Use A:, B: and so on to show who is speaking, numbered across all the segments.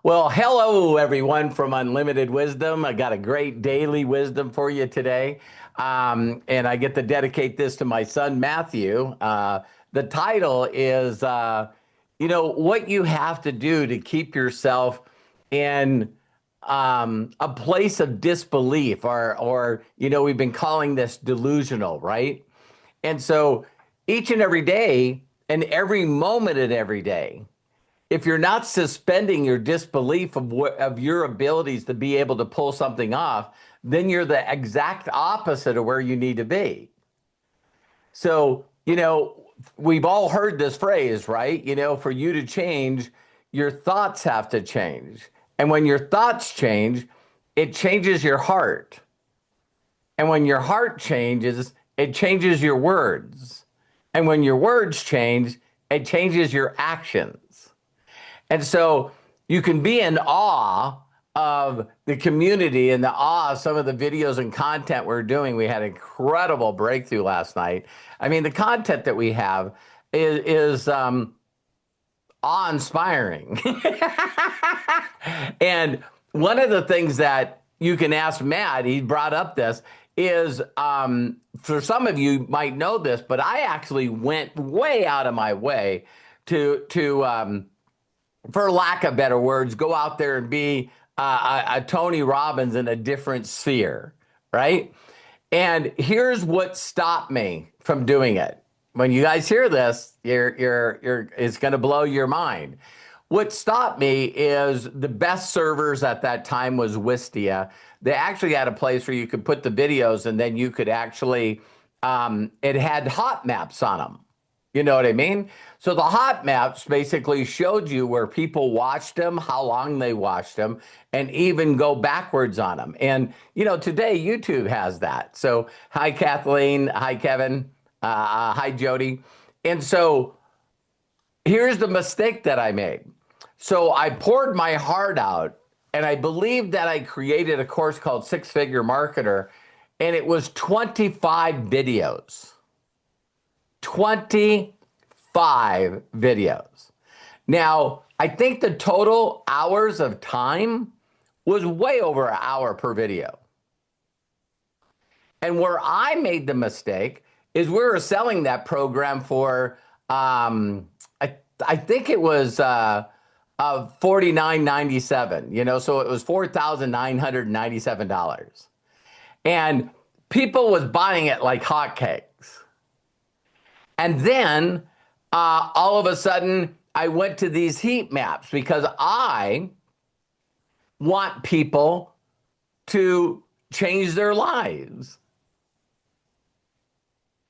A: Well, hello, everyone from Unlimited Wisdom. I got a great daily wisdom for you today. And I get to dedicate this to my son, Matthew. The title is, what you have to do to keep yourself in a place of disbelief, or we've been calling this delusional, right? And so each and every day, and every moment in every day, if you're not suspending your disbelief of your abilities to be able to pull something off, then you're the exact opposite of where you need to be. So, we've all heard this phrase, right? For you to change, your thoughts have to change. And when your thoughts change, it changes your heart. And when your heart changes, it changes your words. And when your words change, it changes your actions. And so you can be in awe of the community and the awe of some of the videos and content we're doing. We had an incredible breakthrough last night. I mean, the content that we have is awe-inspiring. And one of the things that you can ask Matt, he brought up this, is for some of you might know this, but I actually went way out of my way to for lack of better words, go out there and be a Tony Robbins in a different sphere, right? And here's what stopped me from doing it. When you guys hear this, it's going to blow your mind. What stopped me is the best servers at that time was Wistia. They actually had a place where you could put the videos and then you could actually, it had hot maps on them. You know what I mean? So the hot maps basically showed you where people watched them, how long they watched them, and even go backwards on them. And, today YouTube has that. So hi, Kathleen. Hi, Kevin. Hi, Jody. And so here's the mistake that I made. So I poured my heart out, and I believed that I created a course called Six Figure Marketer, and it was 25 videos. 25 videos. Now, I think the total hours of time was way over an hour per video. And where I made the mistake is we were selling that program for, I think it was $49.97, so it was $4,997. And people was buying it like hotcakes. And then all of a sudden, I went to these heat maps because I want people to change their lives.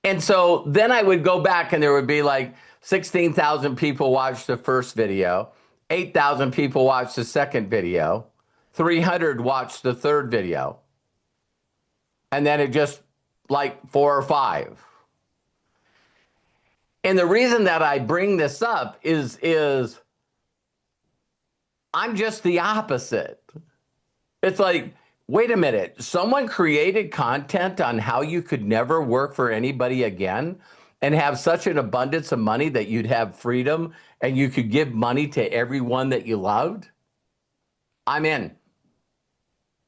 A: And so then I would go back and there would be like 16,000 people watched the first video, 8,000 people watched the second video, 300 watched the third video. And then it just like 4 or 5. And the reason that I bring this up is I'm just the opposite. It's like, wait a minute, someone created content on how you could never work for anybody again and have such an abundance of money that you'd have freedom and you could give money to everyone that you loved. I'm in.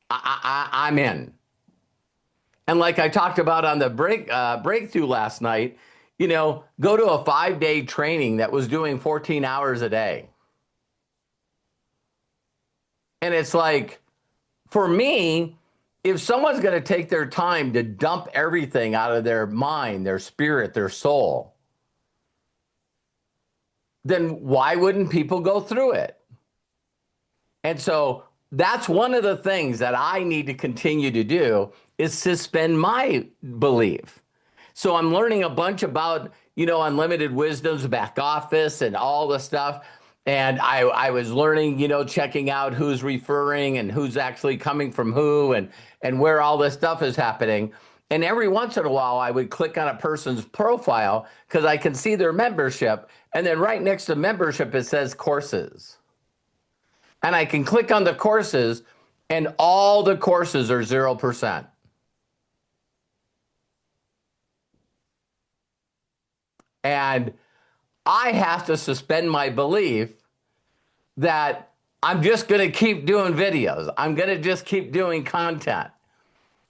A: I'm in. And like I talked about on the breakthrough last night, go to a 5-day training that was doing 14 hours a day. And it's like, for me, if someone's going to take their time to dump everything out of their mind, their spirit, their soul, then why wouldn't people go through it? And so that's one of the things that I need to continue to do is suspend my belief. So I'm learning a bunch about, Unlimited Wisdom's back office and all the stuff. And I was learning, checking out who's referring and who's actually coming from who and where all this stuff is happening. And every once in a while, I would click on a person's profile because I can see their membership. And then right next to membership, it says courses. And I can click on the courses and all the courses are 0%. And I have to suspend my belief that I'm just going to keep doing videos. I'm going to just keep doing content.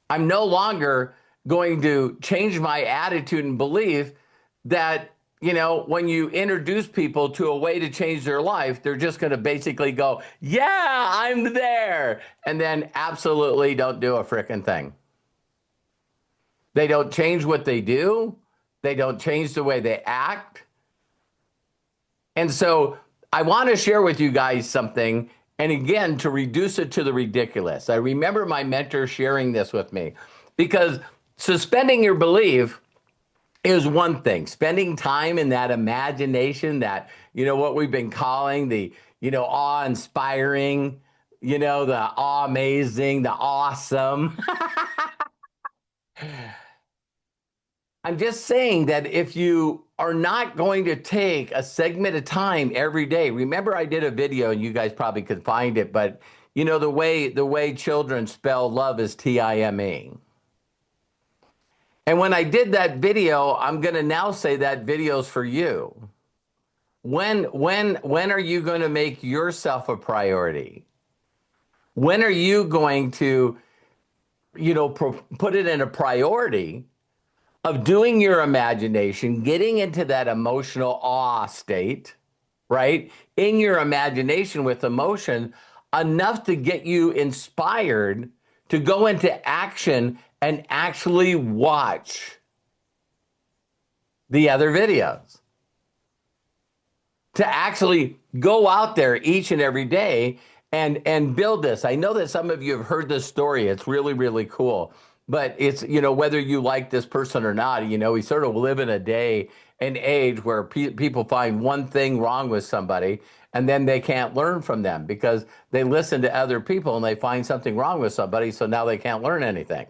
A: I'm no longer going to change my attitude and belief that, when you introduce people to a way to change their life, they're just going to basically go, yeah, I'm there. And then absolutely don't do a frickin' thing. They don't change what they do. They don't change the way they act. And so I want to share with you guys something. And again, to reduce it to the ridiculous. I remember my mentor sharing this with me, because suspending your belief is one thing. Spending time in that imagination, that, what we've been calling the, awe-inspiring, the awe-amazing, the awesome. I'm just saying that if you are not going to take a segment of time every day, remember I did a video, and you guys probably could find it, but the way children spell love is T-I-M-E. And when I did that video, I'm going to now say that video's for you. When are you going to make yourself a priority? When are you going to, put it in a priority of doing your imagination, getting into that emotional awe state, right? In your imagination with emotion, enough to get you inspired to go into action and actually watch the other videos. To actually go out there each and every day and build this. I know that some of you have heard this story. It's really, really cool. But it's, whether you like this person or not, we sort of live in a day and age where people find one thing wrong with somebody, and then they can't learn from them because they listen to other people and they find something wrong with somebody, so now they can't learn anything.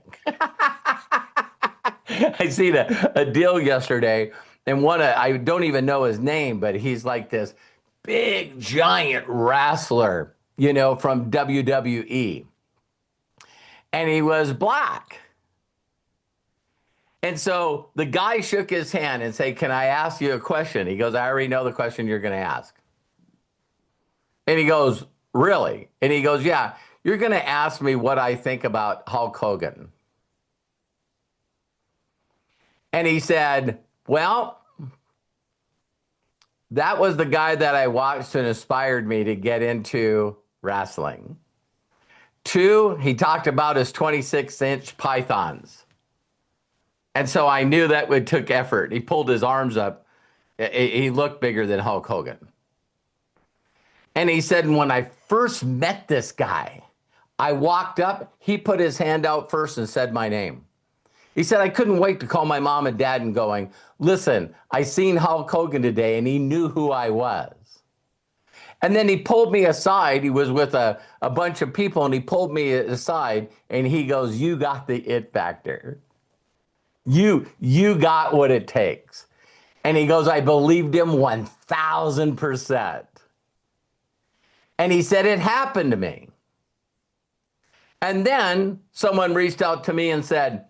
A: I seen a deal yesterday, and I don't even know his name, but he's like this big, giant wrestler, from WWE. And he was black. And so the guy shook his hand and said, can I ask you a question? He goes, I already know the question you're going to ask. And he goes, really? And he goes, yeah, you're going to ask me what I think about Hulk Hogan. And he said, well, that was the guy that I watched and inspired me to get into wrestling. 2, he talked about his 26-inch pythons. And so I knew that it took effort. He pulled his arms up. He looked bigger than Hulk Hogan. And he said, when I first met this guy, I walked up, he put his hand out first and said my name. He said, I couldn't wait to call my mom and dad and going, listen, I seen Hulk Hogan today, and he knew who I was. And then he pulled me aside. He was with a bunch of people, and he pulled me aside, and he goes, you got the it factor. You got what it takes. And he goes, I believed him 1,000%. And he said, it happened to me. And then someone reached out to me and said,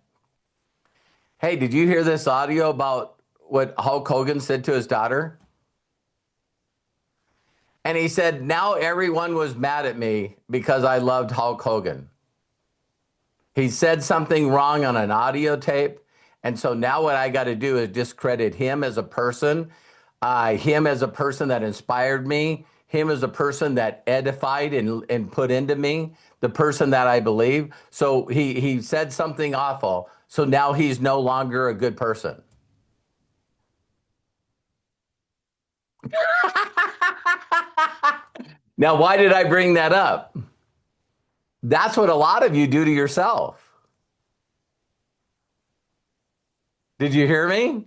A: hey, did you hear this audio about what Hulk Hogan said to his daughter? And he said, now everyone was mad at me because I loved Hulk Hogan. He said something wrong on an audio tape. And so now what I got to do is discredit him as a person, him as a person that inspired me, him as a person that edified and put into me, the person that I believe. So he said something awful. So now he's no longer a good person. Now, why did I bring that up? That's what a lot of you do to yourself. Did you hear me?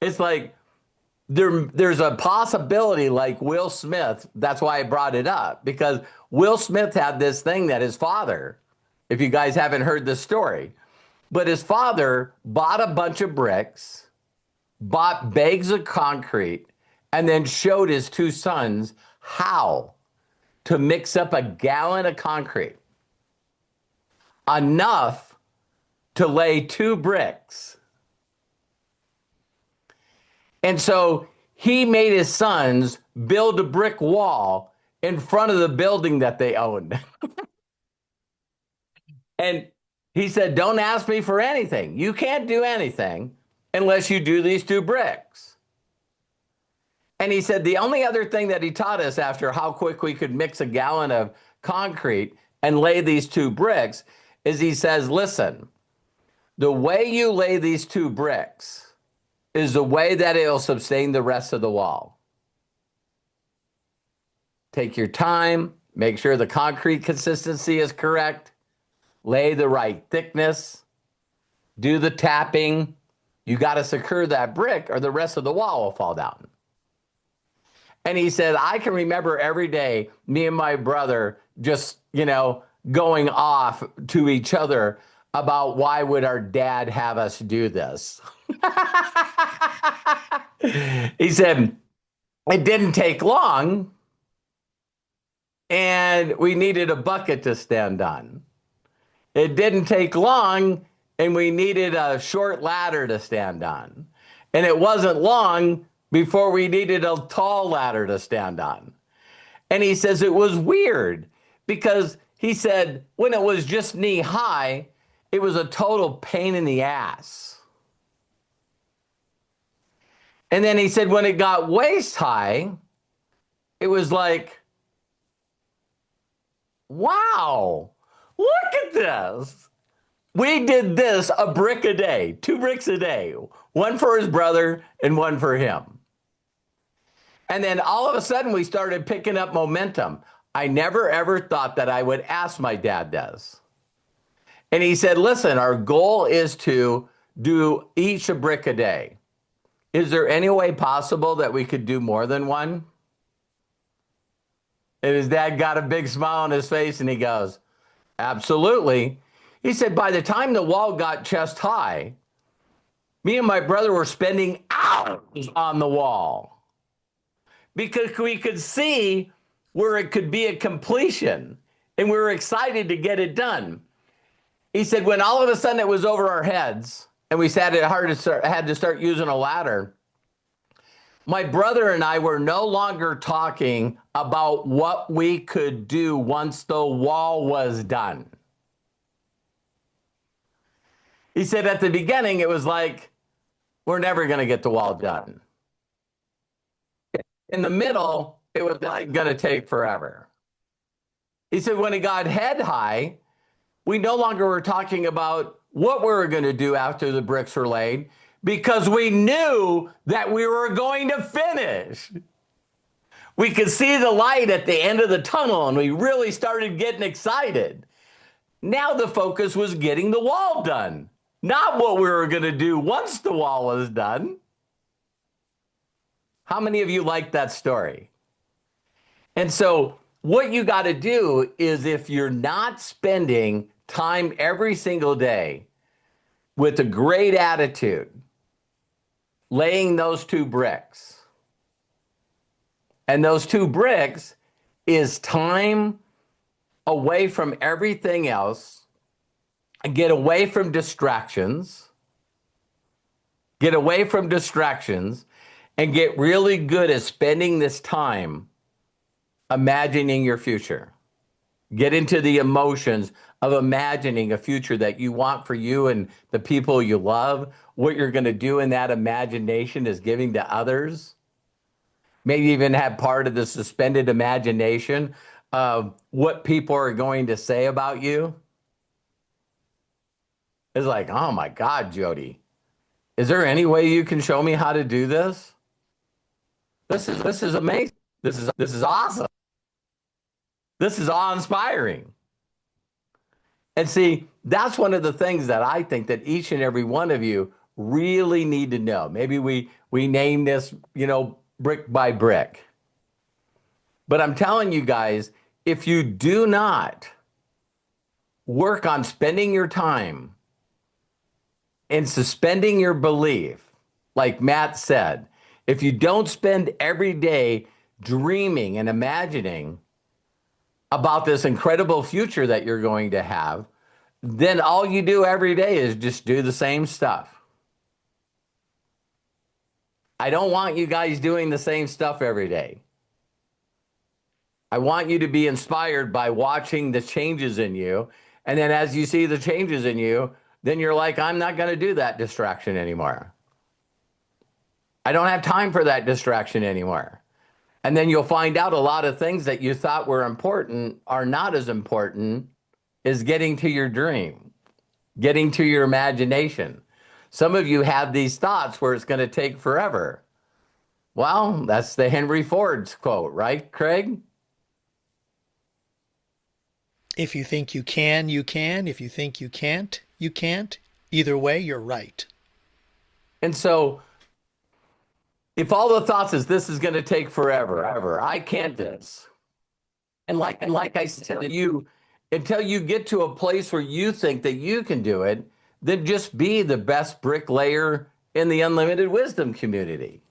A: It's like there's a possibility like Will Smith. That's why I brought it up, because Will Smith had this thing that his father, if you guys haven't heard this story, but his father bought a bunch of bricks, bought bags of concrete, and then showed his 2 sons how to mix up a gallon of concrete, enough to lay 2 bricks. And so he made his sons build a brick wall in front of the building that they owned. And he said, don't ask me for anything. You can't do anything unless you do these two bricks. And he said, the only other thing that he taught us after how quick we could mix a gallon of concrete and lay these two bricks is he says, listen, the way you lay these two bricks is the way that it'll sustain the rest of the wall. Take your time, make sure the concrete consistency is correct, lay the right thickness, do the tapping. You got to secure that brick or the rest of the wall will fall down. And he said, I can remember every day, me and my brother just, going off to each other about why would our dad have us do this? He said, it didn't take long, and we needed a bucket to stand on. It didn't take long, and we needed a short ladder to stand on. And it wasn't long before we needed a tall ladder to stand on. And he says it was weird because he said when it was just knee high, it was a total pain in the ass. And then he said when it got waist high, it was like, wow, look at this. We did this a brick a day, 2 bricks a day, one for his brother and one for him. And then all of a sudden we started picking up momentum. I never ever thought that I would ask my dad this. And he said, listen, our goal is to do each a brick a day. Is there any way possible that we could do more than one? And his dad got a big smile on his face and he goes, absolutely. He said, by the time the wall got chest high, me and my brother were spending hours on the wall because we could see where it could be a completion and we were excited to get it done. He said, when all of a sudden it was over our heads and we had to start using a ladder, my brother and I were no longer talking about what we could do once the wall was done. He said at the beginning, it was like, we're never going to get the wall done. In the middle, it was like going to take forever. He said when it got head high, we no longer were talking about what we were going to do after the bricks were laid because we knew that we were going to finish. We could see the light at the end of the tunnel and we really started getting excited. Now the focus was getting the wall done, not what we were going to do once the wall was done. How many of you like that story? And so what you got to do is if you're not spending time every single day with a great attitude, laying those 2 bricks, and those 2 bricks is time away from everything else, get away from distractions, and get really good at spending this time imagining your future. Get into the emotions of imagining a future that you want for you and the people you love. What you're going to do in that imagination is giving to others. Maybe even have part of the suspended imagination of what people are going to say about you. It's like, oh my God, Jody, is there any way you can show me how to do this? This is amazing. This is awesome. This is awe-inspiring. And see, that's one of the things that I think that each and every one of you really need to know. Maybe we name this, brick by brick. But I'm telling you guys, if you do not work on spending your time and suspending your belief, like Matt said, if you don't spend every day dreaming and imagining about this incredible future that you're going to have, then all you do every day is just do the same stuff. I don't want you guys doing the same stuff every day. I want you to be inspired by watching the changes in you. And then as you see the changes in you, then you're like, I'm not going to do that distraction anymore. I don't have time for that distraction anymore. And then you'll find out a lot of things that you thought were important are not as important as getting to your dream, getting to your imagination. Some of you have these thoughts where it's going to take forever. Well, that's the Henry Ford's quote, right, Craig?
B: If you think you can, you can. If you think you can't, you can't. Either way, you're right.
A: And so if all the thoughts is this is going to take forever, ever, I can't do this. And like I said, you until you get to a place where you think that you can do it, then just be the best bricklayer in the unlimited wisdom community.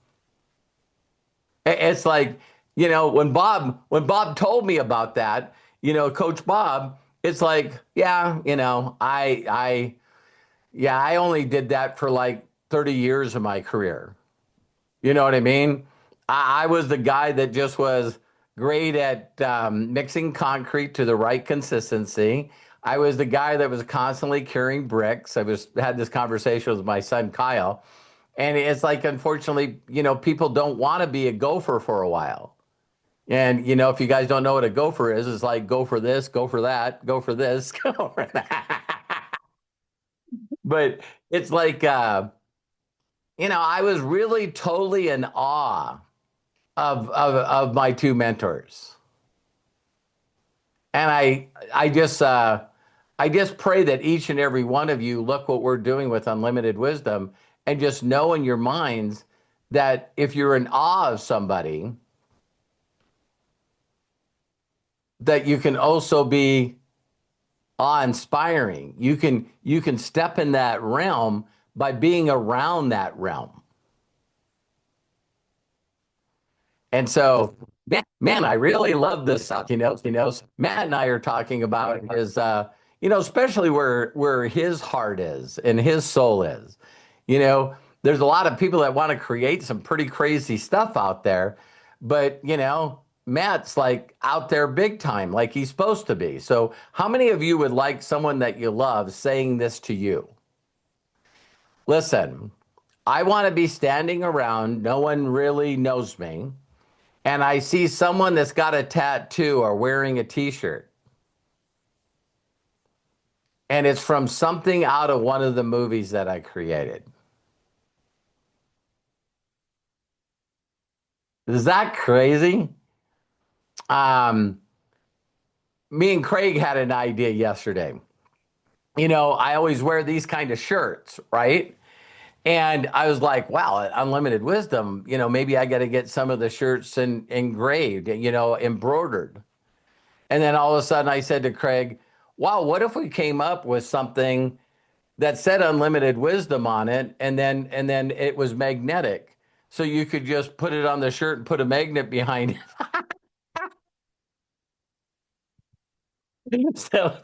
A: It's like, when Bob told me about that, Coach Bob, it's like, yeah, I only did that for like 30 years of my career. You know what I mean? I was the guy that just was great at mixing concrete to the right consistency. I was the guy that was constantly carrying bricks. Had this conversation with my son Kyle, and it's like, unfortunately, people don't want to be a gopher for a while. And if you guys don't know what a gopher is, it's like go for this, go for that, go for this, go for that. But it's like, I was really totally in awe of my two mentors. And I just pray that each and every one of you look what we're doing with unlimited wisdom and just know in your minds that if you're in awe of somebody, that you can also be awe-inspiring. You can step in that realm by being around that realm. And so, man, I really love this stuff. Matt and I are talking about is, especially where his heart is and his soul is. You know, there's a lot of people that want to create some pretty crazy stuff out there, but Matt's like out there big time, like he's supposed to be. So, how many of you would like someone that you love saying this to you? Listen, I want to be standing around, no one really knows me, and I see someone that's got a tattoo or wearing a t-shirt, and it's from something out of one of the movies that I created. Is that crazy? Um, Me and Craig had an idea yesterday. I always wear these kind of shirts, right? And I was like, wow, unlimited wisdom, maybe I got to get some of the shirts engraved, embroidered. And then all of a sudden I said to Craig, wow, what if we came up with something that said unlimited wisdom on it and then it was magnetic. So you could just put it on the shirt and put a magnet behind it. So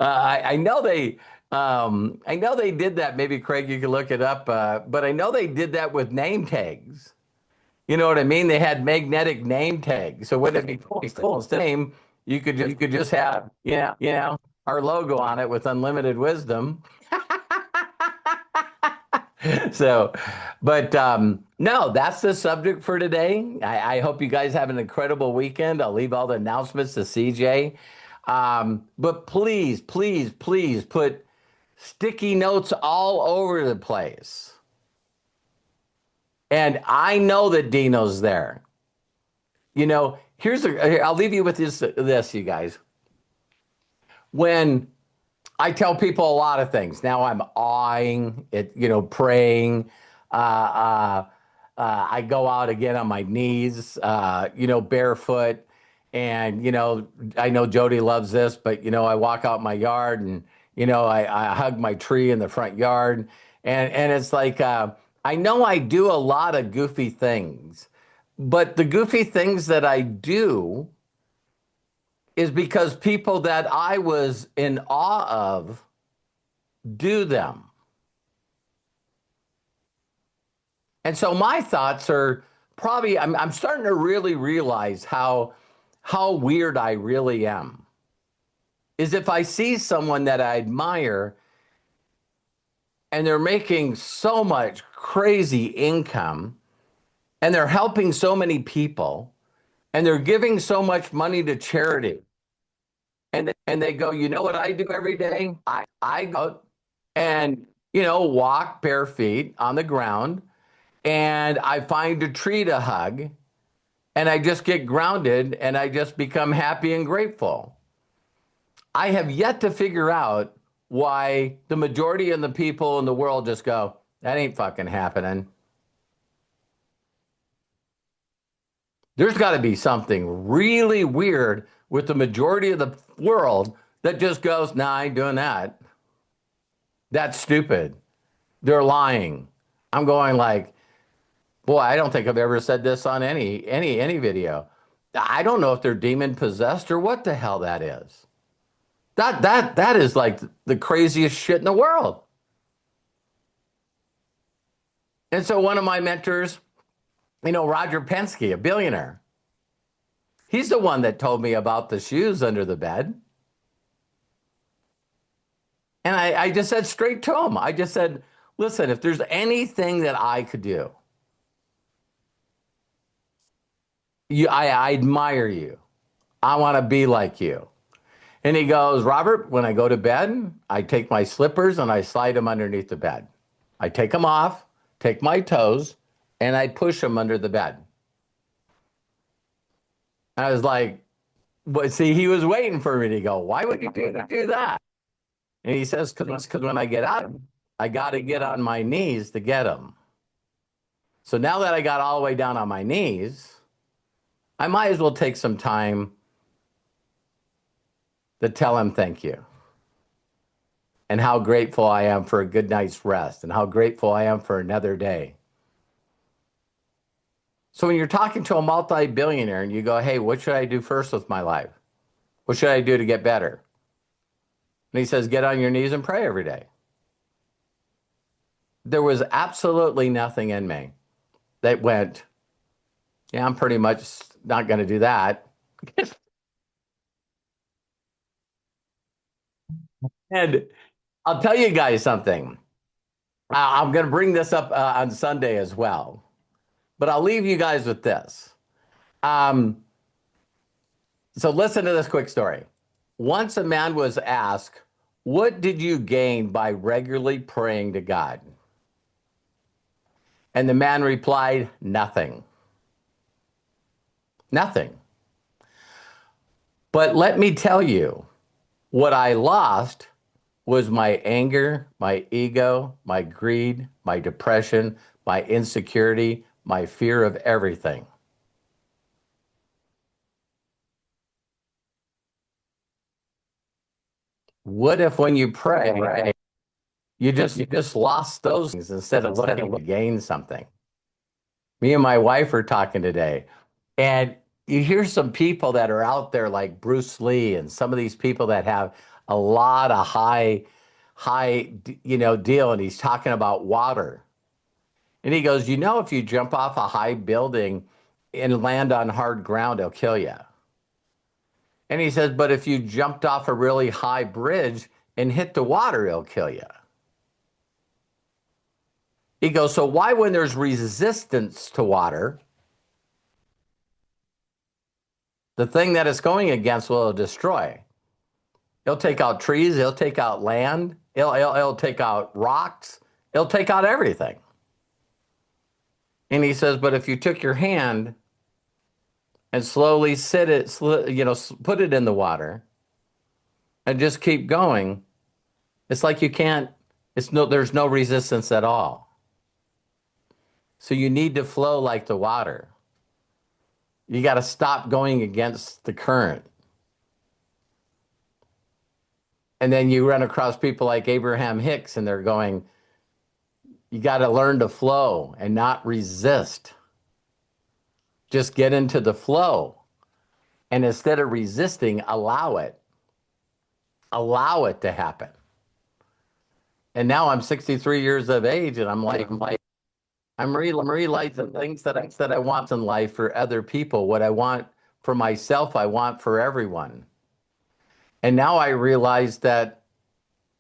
A: I know they did that. Maybe Craig, you can look it up. But I know they did that with name tags. You know what I mean? They had magnetic name tags. So wouldn't it be cool? Instead of name, you could just have our logo on it with unlimited wisdom. So, but no, that's the subject for today. I hope you guys have an incredible weekend. I'll leave all the announcements to CJ. But please, please, please put sticky notes all over the place. And I know that Dino's there. I'll leave you with this, you guys. When I tell people a lot of things. Now I'm awing it, praying. I go out again on my knees, barefoot. And, I know Jody loves this, but, I walk out my yard and, I hug my tree in the front yard. And it's like, I know I do a lot of goofy things, but the goofy things that I do is because people that I was in awe of do them. And so my thoughts are probably, I'm starting to really realize how weird I really am is if I see someone that I admire and they're making so much crazy income and they're helping so many people and they're giving so much money to charity. And they go, you know what I do every day? I go out and, walk bare feet on the ground and I find a tree to hug and I just get grounded and I just become happy and grateful. I have yet to figure out why the majority of the people in the world just go, that ain't fucking happening. There's got to be something really weird with the majority of the world that just goes, nah, I ain't doing that. That's stupid. They're lying. I'm going like, boy, I don't think I've ever said this on any video. I don't know if they're demon possessed or what the hell that is. That is like the craziest shit in the world. And so one of my mentors, Roger Penske, a billionaire, he's the one that told me about the shoes under the bed. And I just said straight to him, I just said, listen, if there's anything that I could do, I admire you. I want to be like you. And he goes, Robert, when I go to bed, I take my slippers and I slide them underneath the bed. I take them off, take my toes, and I push them under the bed. I was like, but see, he was waiting for me to go, why would you do that? And he says, because when I get out, I got to get on my knees to get them. So now that I got all the way down on my knees, I might as well take some time to tell him thank you and how grateful I am for a good night's rest and how grateful I am for another day. So when you're talking to a multi-billionaire and you go, hey, what should I do first with my life? What should I do to get better? And he says, get on your knees and pray every day. There was absolutely nothing in me that went, yeah, I'm pretty much not going to do that. And I'll tell you guys something. I'm going to bring this up on Sunday as well, but I'll leave you guys with this. So listen to this quick story. Once a man was asked, what did you gain by regularly praying to God? And the man replied, nothing. Nothing. But let me tell you, what I lost was my anger, my ego, my greed, my depression, my insecurity, my fear of everything. What if when you pray, you just lost those things instead of looking to gain something? Me and my wife are talking today, and you hear some people that are out there like Bruce Lee and some of these people that have a lot of high, deal, and he's talking about water. And he goes, if you jump off a high building and land on hard ground, it'll kill you. And he says, but if you jumped off a really high bridge and hit the water, it'll kill you. He goes, so why, when there's resistance to water, the thing that it's going against will destroy? It'll take out trees, it'll take out land, it'll take out rocks, it'll take out everything. And he says, but if you took your hand and slowly put it in the water and just keep going, it's like you can't, there's no resistance at all. So you need to flow like the water. You got to stop going against the current. And then you run across people like Abraham Hicks and they're going, you got to learn to flow and not resist. Just get into the flow. And instead of resisting, allow it. Allow it to happen. And now I'm 63 years of age and I'm realizing things that I want in life for other people, what I want for myself, I want for everyone. And now I realize that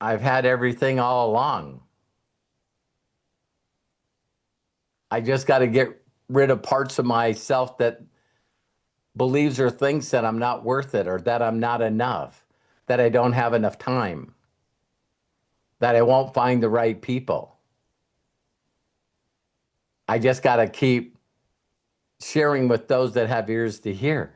A: I've had everything all along. I just got to get rid of parts of myself that believes or thinks that I'm not worth it or that I'm not enough, that I don't have enough time, that I won't find the right people. I just got to keep sharing with those that have ears to hear.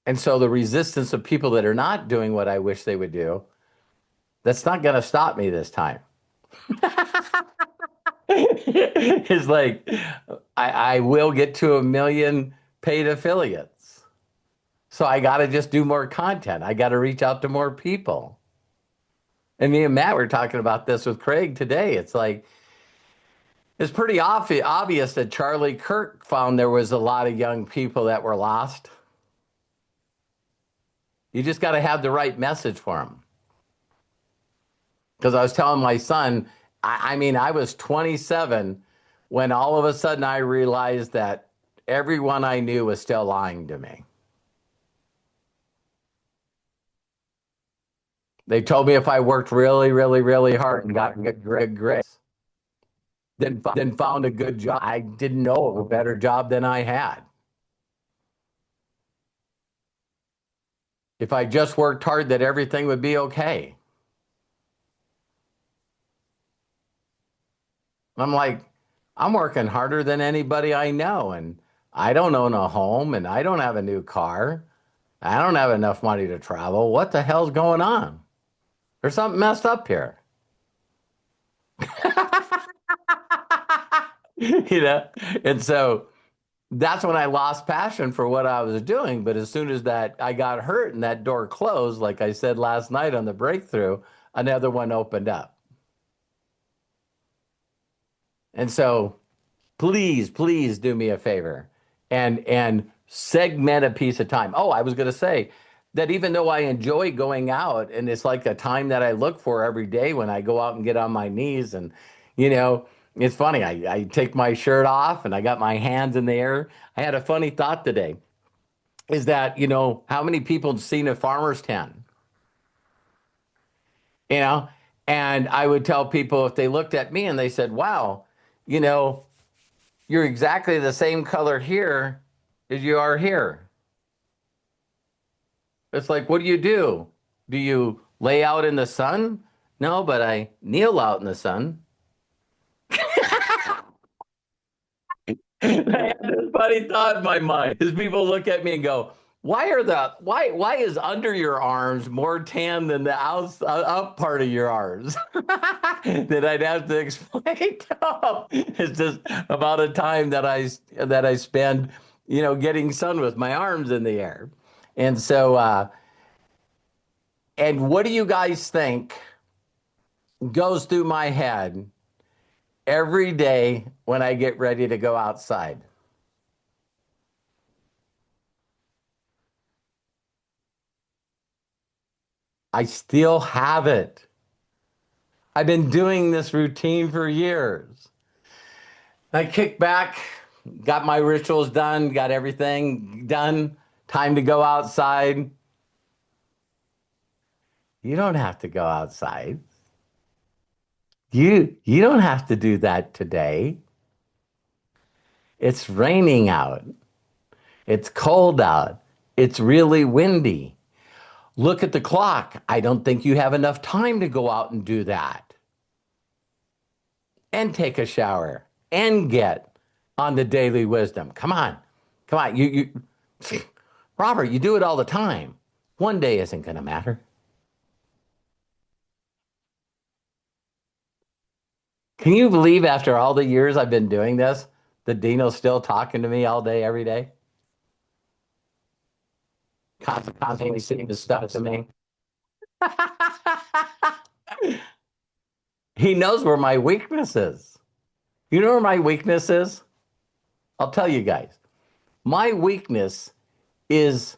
A: And so the resistance of people that are not doing what I wish they would do, that's not going to stop me this time. It's like I will get to 1 million paid affiliates. So I got to just do more content. I got to reach out to more people. And me and Matt were talking about this with Craig today. It's like, it's pretty obvious that Charlie Kirk found there was a lot of young people that were lost. You just got to have the right message for them. Because I was telling my son, I mean, I was 27 when all of a sudden I realized that everyone I knew was still lying to me. They told me if I worked really, really, really hard and got good grades, then found a good job, I didn't know of a better job than I had. If I just worked hard, that everything would be okay. I'm like, I'm working harder than anybody I know, and I don't own a home, and I don't have a new car. I don't have enough money to travel. What the hell's going on? There's something messed up here. You know? And so that's when I lost passion for what I was doing. But as soon as that I got hurt and that door closed, like I said last night on the breakthrough, another one opened up. And so please, please do me a favor and segment a piece of time. Oh, I was going to say that even though I enjoy going out and it's like a time that I look for every day when I go out and get on my knees and you know, it's funny. I take my shirt off and I got my hands in the air. I had a funny thought today is that, you know, how many people have seen a farmer's tent? You know, and I would tell people if they looked at me and they said, wow, you know, you're exactly the same color here as you are here. It's like, what do you do? Do you lay out in the sun? No, but I kneel out in the sun. I had this funny thought in my mind is people look at me and go, why is under your arms more tan than the up part of your arms? That I'd have to explain to them. It's just about a time that I spend, you know, getting sun with my arms in the air. And so and what do you guys think goes through my head every day when I get ready to go outside? I still have it. I've been doing this routine for years. I kick back, got my rituals done, got everything done. Time to go outside. You don't have to go outside. You don't have to do that today. It's raining out. It's cold out. It's really windy. Look at the clock. I don't think you have enough time to go out and do that. And take a shower and get on the daily wisdom. Come on. Come on. Robert, you do it all the time. One day isn't going to matter. Can you believe after all the years I've been doing this, that Dino's still talking to me all day, every day? Constantly sitting this stuff to me. He knows where my weakness is. You know where my weakness is? I'll tell you guys. My weakness is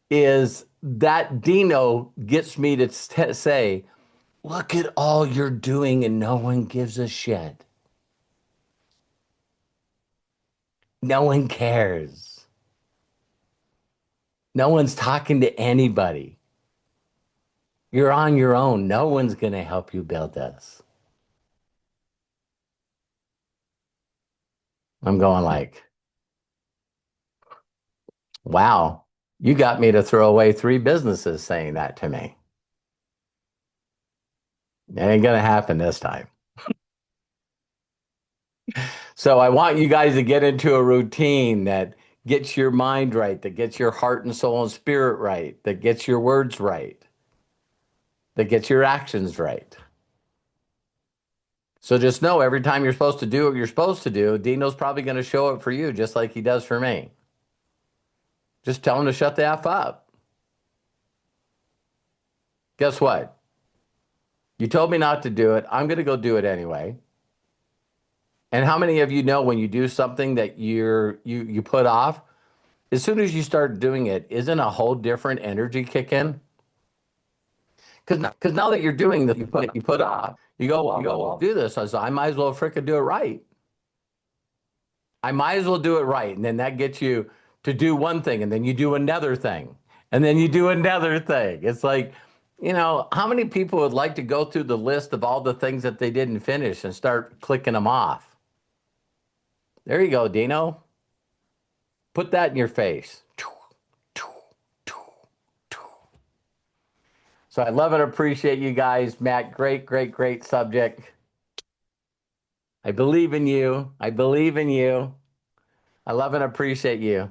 A: that Dino gets me to say, look at all you're doing and no one gives a shit. No one cares. No one's talking to anybody. You're on your own. No one's going to help you build this. I'm going like, wow, you got me to throw away 3 businesses saying that to me. It ain't going to happen this time. So I want you guys to get into a routine that gets your mind right, that gets your heart and soul and spirit right, that gets your words right, that gets your actions right. So just know every time you're supposed to do what you're supposed to do, Dino's probably going to show up for you just like he does for me. Just tell him to shut the F up. Guess what? You told me not to do it. I'm going to go do it anyway. And how many of you know when you do something that you put off, as soon as you start doing it, isn't a whole different energy kick in? Because now that you're doing this, you put off. You go, I'll do this. So I might as well frickin' do it right. I might as well do it right. And then that gets you to do one thing, and then you do another thing, and then you do another thing. It's like, how many people would like to go through the list of all the things that they didn't finish and start clicking them off? There you go, Dino. Put that in your face. So I love and appreciate you guys. Matt, great, great, great subject. I believe in you. I believe in you. I love and appreciate you.